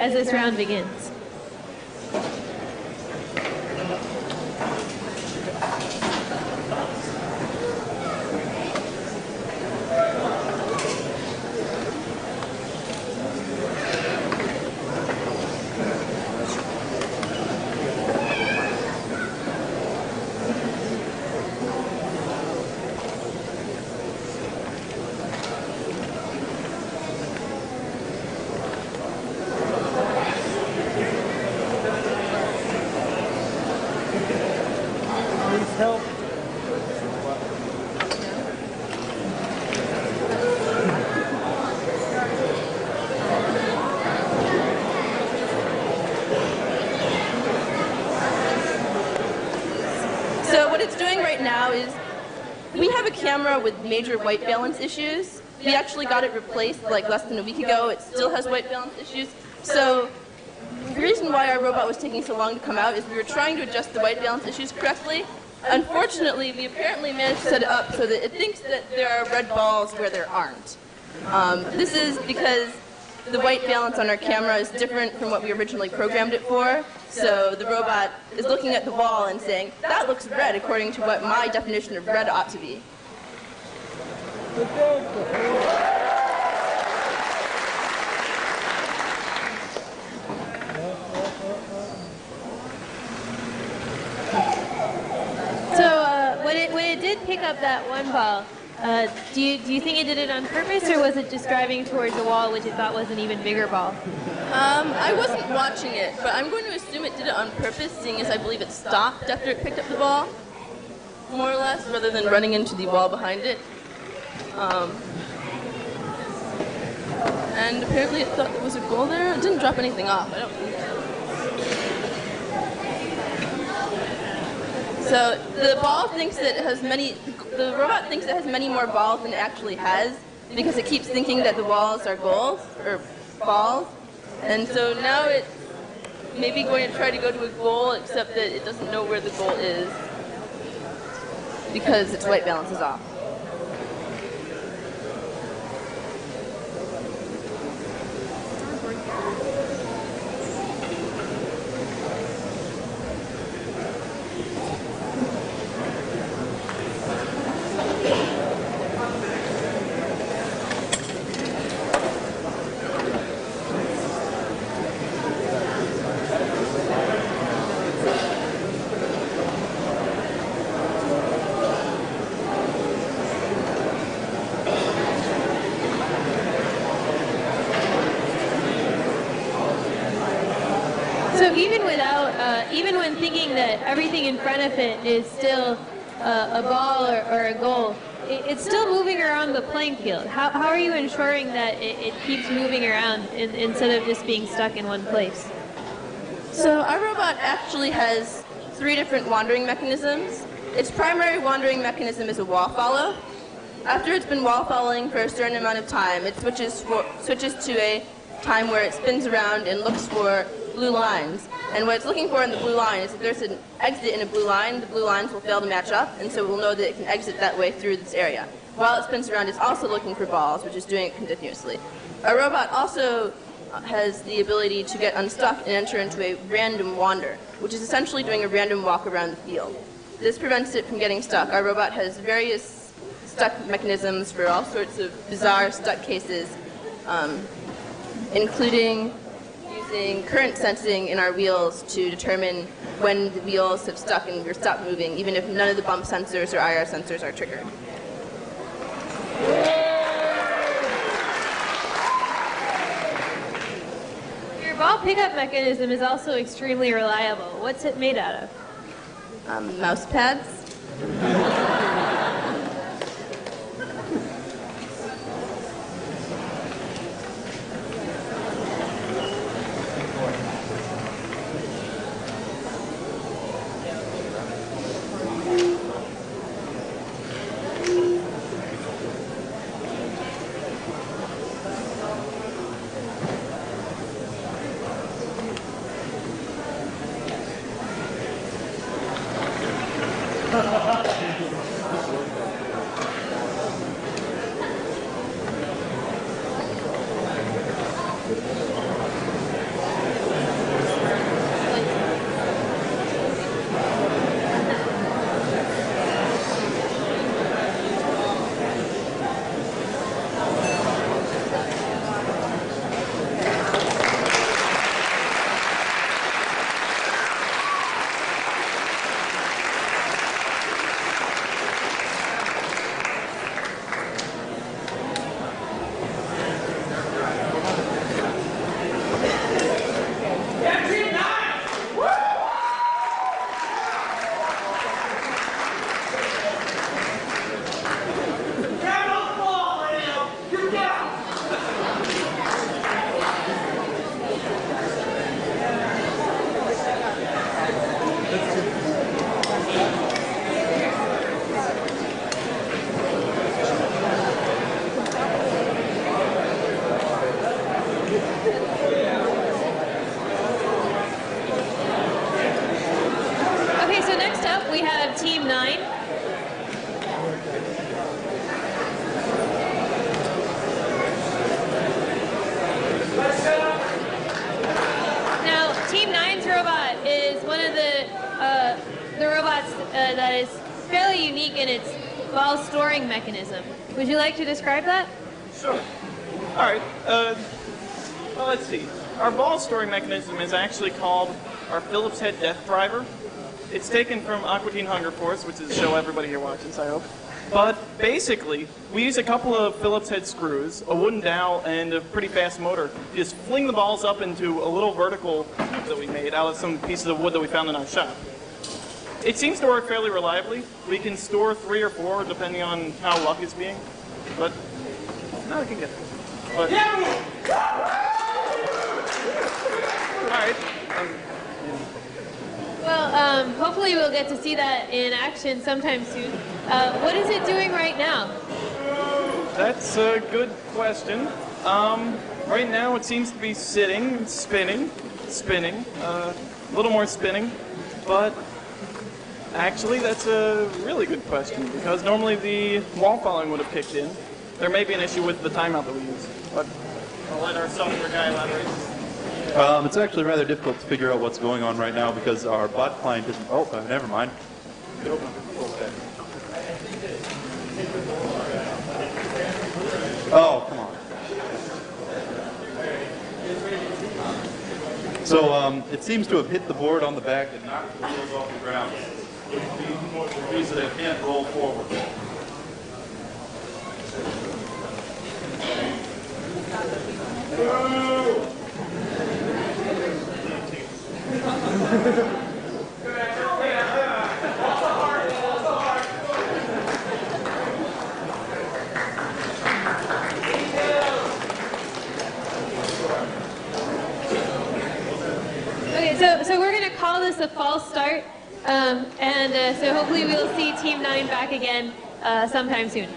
as this round begins. Help. So what it's doing right now is we have a camera with major white balance issues. We actually got it replaced like less than a week ago. It still has white balance issues. So the reason why our robot was taking so long to come out is we were trying to adjust the white balance issues correctly. Unfortunately, we apparently managed to set it up so that it thinks that there are red balls where there aren't. This is because the white balance on our camera is different from what we originally programmed it for. So the robot is looking at the wall and saying, that looks red according to what my definition of red ought to be. When it did pick up that one ball, do you think it did it on purpose, or was it just driving towards the wall, which it thought was an even bigger ball? I wasn't watching it, but I'm going to assume it did it on purpose, seeing as I believe it stopped after it picked up the ball, more or less, rather than running into the wall behind it. And apparently it thought there was a goal there. It didn't drop anything off, I don't think. So the ball thinks that it has the robot thinks it has many more balls than it actually has, because it keeps thinking that the walls are goals, or balls. And so now it's maybe going to try to go to a goal, except that it doesn't know where the goal is, because its white balance is off. So even when thinking that everything in front of it is still a ball or a goal, it's still moving around the playing field. How are you ensuring that it keeps moving around instead of just being stuck in one place? So our robot actually has 3 different wandering mechanisms. Its primary wandering mechanism is a wall follow. After it's been wall following for a certain amount of time, it switches to a time where it spins around and looks for blue lines. And what it's looking for in the blue line is if there's an exit in a blue line, the blue lines will fail to match up, and so we'll know that it can exit that way through this area. While it spins around, it's also looking for balls, which is doing it continuously. Our robot also has the ability to get unstuck and enter into a random wander, which is essentially doing a random walk around the field. This prevents it from getting stuck. Our robot has various stuck mechanisms for all sorts of bizarre stuck cases, including using current sensing in our wheels to determine when the wheels have stuck and we're stopped moving, even if none of the bump sensors or IR sensors are triggered. Your ball pickup mechanism is also extremely reliable. What's it made out of? Mouse pads. next up, we have Team 9. Now, Team 9's robot is one of the robots that is fairly unique in its ball storing mechanism. Would you like to describe that? Sure. All right. Well, let's see. Our ball storing mechanism is actually called our Phillips head death driver. It's taken from Aqua Teen Hunger Force, which is a show everybody here watches, I hope. But basically, we use a couple of Phillips head screws, a wooden dowel, and a pretty fast motor. Just fling the balls up into a little vertical tube that we made out of some pieces of wood that we found in our shop. It seems to work fairly reliably. We can store 3 or 4 depending on how luck is being. But now I can get it. But, alright. Well, hopefully we'll get to see that in action sometime soon. What is it doing right now? That's a good question. Right now it seems to be sitting, spinning, a little more spinning, but actually that's a really good question because normally the wall following would have kicked in. There may be an issue with the timeout that we use, but I'll let our software guy elaborate. It's actually rather difficult to figure out what's going on right now because our bot client isn't. Oh, never mind. Oh, come on. So it seems to have hit the board on the back and knocked the wheels off the ground. Which means that it can't roll forward. Okay, so we're going to call this a false start, so hopefully we'll see Team 9 back again sometime soon.